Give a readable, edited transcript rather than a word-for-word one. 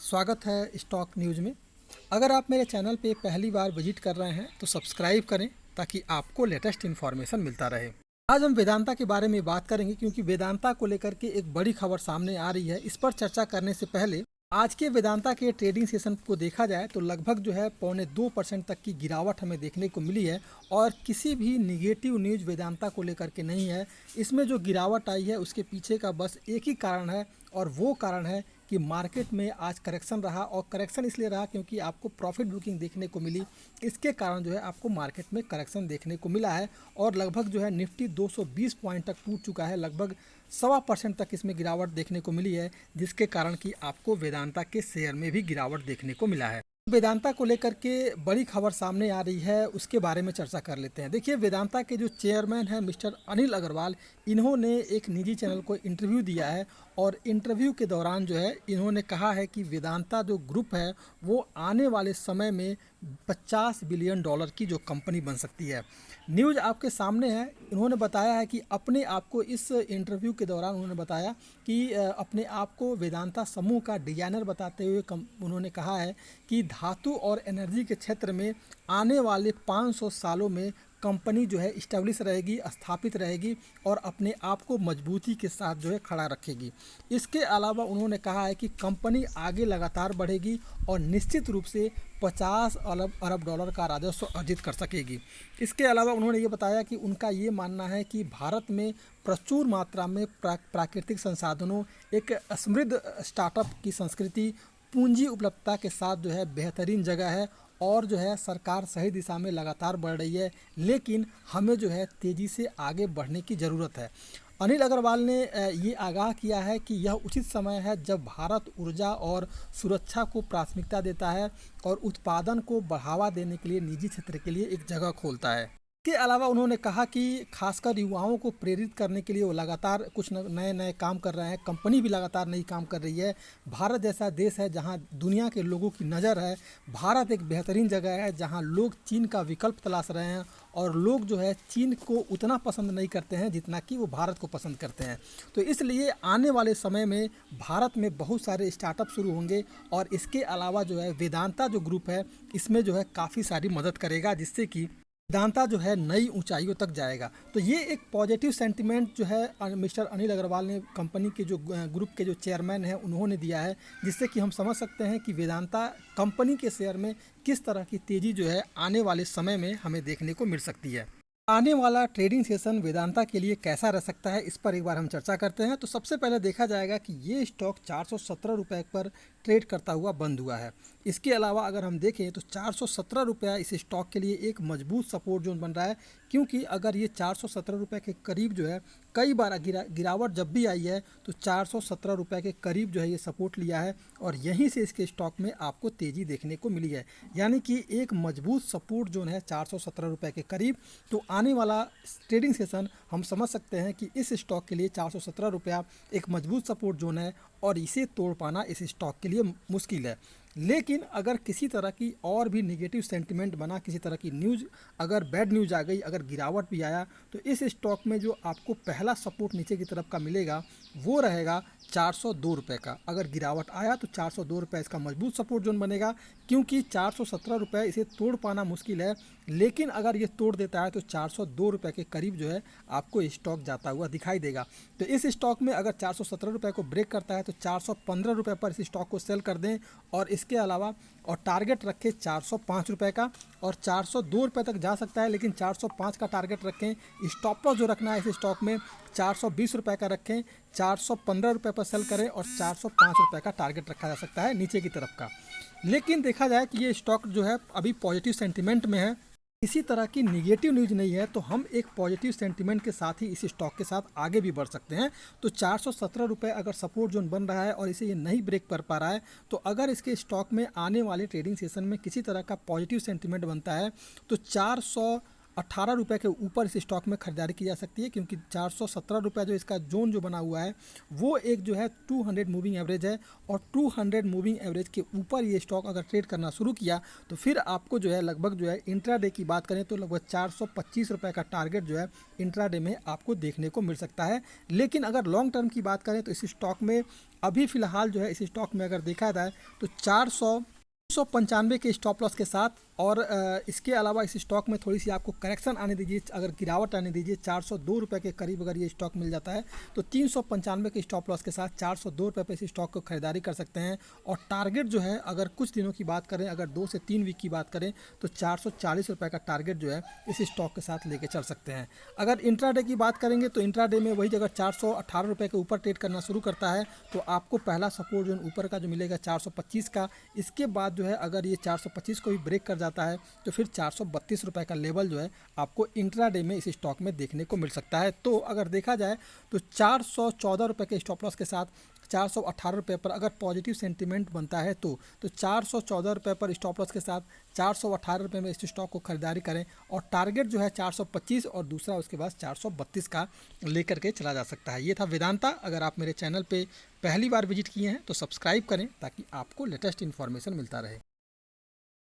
स्वागत है stock news में। अगर आप मेरे चैनल पे पहली बार विजिट कर रहे हैं तो सब्सक्राइब करें ताकि आपको लेटेस्ट इन्फॉर्मेशन मिलता रहे। आज हम वेदांता के बारे में बात करेंगे क्योंकि वेदांता को लेकर के एक बड़ी खबर सामने आ रही है। इस पर चर्चा करने से पहले आज के वेदांता के ट्रेडिंग सेशन को देखा जाए तो लगभग जो है 0.25% तक की गिरावट हमें देखने को मिली है और किसी भी निगेटिव न्यूज़ वेदांता को लेकर के नहीं है। इसमें जो गिरावट आई है उसके पीछे का बस एक ही कारण है और वो कारण है कि मार्केट में आज करेक्शन रहा और करेक्शन इसलिए रहा क्योंकि आपको प्रॉफिट बुकिंग देखने को मिली। इसके कारण जो है आपको मार्केट में करेक्शन देखने को मिला है और लगभग जो है निफ्टी 220 पॉइंट तक टूट चुका है। लगभग 1.25% तक इसमें गिरावट देखने को मिली है, जिसके कारण कि आपको वेदांता के शेयर में भी गिरावट देखने को मिला है। वेदांता को लेकर के बड़ी खबर सामने आ रही है, उसके बारे में चर्चा कर लेते हैं। देखिए, वेदांता के जो चेयरमैन हैं मिस्टर अनिल अग्रवाल, इन्होंने एक निजी चैनल को इंटरव्यू दिया है और इंटरव्यू के दौरान जो है इन्होंने कहा है कि वेदांता जो ग्रुप है वो आने वाले समय में 50 बिलियन डॉलर की जो कंपनी बन सकती है। न्यूज़ आपके सामने है। इन्होंने बताया है कि अपने आप को इस इंटरव्यू के दौरान उन्होंने बताया कि अपने आप को वेदांता समूह का डिजाइनर बताते हुए उन्होंने कहा है कि धातु और एनर्जी के क्षेत्र में आने वाले 500 सालों में कंपनी जो है इस्टेब्लिश रहेगी, स्थापित रहेगी और अपने आप को मजबूती के साथ जो है खड़ा रखेगी। इसके अलावा उन्होंने कहा है कि कंपनी आगे लगातार बढ़ेगी और निश्चित रूप से 50 अरब डॉलर का राजस्व अर्जित कर सकेगी। इसके अलावा उन्होंने ये बताया कि उनका ये मानना है कि भारत में प्रचुर मात्रा में प्राकृतिक संसाधनों, एक समृद्ध स्टार्टअप की संस्कृति, पूंजी उपलब्धता के साथ जो है बेहतरीन जगह है और जो है सरकार सही दिशा में लगातार बढ़ रही है, लेकिन हमें जो है तेज़ी से आगे बढ़ने की ज़रूरत है। अनिल अग्रवाल ने ये आगाह किया है कि यह उचित समय है जब भारत ऊर्जा और सुरक्षा को प्राथमिकता देता है और उत्पादन को बढ़ावा देने के लिए निजी क्षेत्र के लिए एक जगह खोलता है। इसके अलावा उन्होंने कहा कि खासकर युवाओं को प्रेरित करने के लिए वो लगातार कुछ नए नए काम कर रहे हैं। कंपनी भी लगातार नई काम कर रही है। भारत जैसा देश है जहां दुनिया के लोगों की नज़र है। भारत एक बेहतरीन जगह है जहां लोग चीन का विकल्प तलाश रहे हैं और लोग जो है चीन को उतना पसंद नहीं करते हैं जितना कि वो भारत को पसंद करते हैं। तो इसलिए आने वाले समय में भारत में बहुत सारे स्टार्टअप शुरू होंगे और इसके अलावा जो है वेदांता जो ग्रुप है इसमें जो है काफ़ी सारी मदद करेगा, जिससे कि वेदांता जो है नई ऊंचाइयों तक जाएगा। तो ये एक पॉजिटिव सेंटिमेंट जो है मिस्टर अनिल अग्रवाल ने कंपनी के जो ग्रुप के जो चेयरमैन हैं उन्होंने दिया है, जिससे कि हम समझ सकते हैं कि वेदांता कंपनी के शेयर में किस तरह की तेज़ी जो है आने वाले समय में हमें देखने को मिल सकती है। आने वाला ट्रेडिंग सेशन वेदांता के लिए कैसा रह सकता है, इस पर एक बार हम चर्चा करते हैं। तो सबसे पहले देखा जाएगा कि ये स्टॉक 417 रुपये पर ट्रेड करता हुआ बंद हुआ है। इसके अलावा अगर हम देखें तो 417 रुपया इस स्टॉक के लिए एक मजबूत सपोर्ट जोन बन रहा है, क्योंकि अगर ये 417 रुपये के करीब जो है कई बार गिरावट जब भी आई है तो 417 रुपये के करीब जो है ये सपोर्ट लिया है और यहीं से इसके स्टॉक में आपको तेज़ी देखने को मिली है। यानी कि एक मजबूत सपोर्ट जोन है 417 रुपये के करीब। तो आने वाला ट्रेडिंग सेशन हम समझ सकते हैं कि इस स्टॉक के लिए 417 रुपया एक मजबूत सपोर्ट जोन है और इसे तोड़ पाना इस स्टॉक के लिए मुश्किल है। लेकिन अगर किसी तरह की और भी नेगेटिव सेंटिमेंट बना, किसी तरह की न्यूज़, अगर बैड न्यूज़ आ गई, अगर गिरावट भी आया, तो इस स्टॉक में जो आपको पहला सपोर्ट नीचे की तरफ का मिलेगा वो रहेगा 402 रुपये का। अगर गिरावट आया तो 402 रुपये इसका मजबूत सपोर्ट जोन बनेगा, क्योंकि 417 रुपये इसे तोड़ पाना मुश्किल है। लेकिन अगर ये तोड़ देता है तो 402 रुपये के करीब जो है आपको स्टॉक जाता हुआ दिखाई देगा। तो इस स्टॉक में अगर 417 रुपये को ब्रेक करता है तो 415 रुपये पर इस स्टॉक को सेल कर दें और इसके अलावा और टारगेट रखें 405 रुपये का और 402 रुपये तक जा सकता है, लेकिन 405 का टारगेट रखें। स्टॉप लॉस जो रखना है इस स्टॉक में 420 रुपये का रखें, 415 रुपये पर सेल करें और 405 रुपये का टारगेट रखा जा सकता है नीचे की तरफ का। लेकिन देखा जाए कि ये स्टॉक जो है अभी पॉजिटिव सेंटिमेंट में है, इसी तरह की निगेटिव न्यूज़ नहीं है, तो हम एक पॉजिटिव सेंटिमेंट के साथ ही इस स्टॉक के साथ आगे भी बढ़ सकते हैं। तो 417 रुपये अगर सपोर्ट जोन बन रहा है और इसे ये नहीं ब्रेक कर पा रहा है, तो अगर इसके स्टॉक में आने वाले ट्रेडिंग सेशन में किसी तरह का पॉजिटिव सेंटिमेंट बनता है तो ₹418 के ऊपर इस स्टॉक में खरीदारी की जा सकती है, क्योंकि ₹417 जो इसका जोन जो बना हुआ है वो एक जो है 200 मूविंग एवरेज है, और 200 मूविंग एवरेज के ऊपर ये स्टॉक अगर ट्रेड करना शुरू किया तो फिर आपको जो है लगभग जो है इंट्राडे की बात करें तो लगभग ₹425 का टारगेट जो है इंट्राडे में आपको देखने को मिल सकता है। लेकिन अगर लॉन्ग टर्म की बात करें तो इस स्टॉक में अभी फ़िलहाल जो है इस स्टॉक में अगर देखा जाए तो 495 के स्टॉप लॉस के साथ, और इसके अलावा इस स्टॉक में थोड़ी सी आपको करेक्शन आने दीजिए, अगर गिरावट आने दीजिए, ₹402 के करीब अगर ये स्टॉक मिल जाता है तो 395 के स्टॉप लॉस के साथ ₹402 पे इस स्टॉक को खरीदारी कर सकते हैं। और टारगेट जो है अगर कुछ दिनों की बात करें, अगर 2 से 3 वीक की बात करें तो ₹440 का टारगेट जो है इस स्टॉक के साथ लेके चल सकते हैं। अगर इंट्राडे की बात करेंगे तो इंट्राडे में वही अगर ₹418 के ऊपर ट्रेड करना शुरू करता है तो आपको पहला सपोर्ट जोन ऊपर का जो मिलेगा 425 का, इसके बाद जो है अगर ये 425 को भी ब्रेक कर जाता है तो फिर ₹432 का लेवल जो है आपको इंट्राडे में इस स्टॉक में देखने को मिल सकता है। तो अगर देखा जाए तो ₹414 के स्टॉप लॉस के साथ ₹418 पर अगर पॉजिटिव सेंटीमेंट बनता है तो ₹414 पर स्टॉप लॉस के साथ ₹418 में इस स्टॉक को खरीदारी करें, और टारगेट जो है 425 और दूसरा उसके बाद 432 का लेकर के चला जा सकता है। ये था वेदांता। अगर आप मेरे चैनल पे पहली बार विजिट किए हैं तो सब्सक्राइब करें ताकि आपको लेटेस्ट इन्फॉर्मेशन मिलता रहे।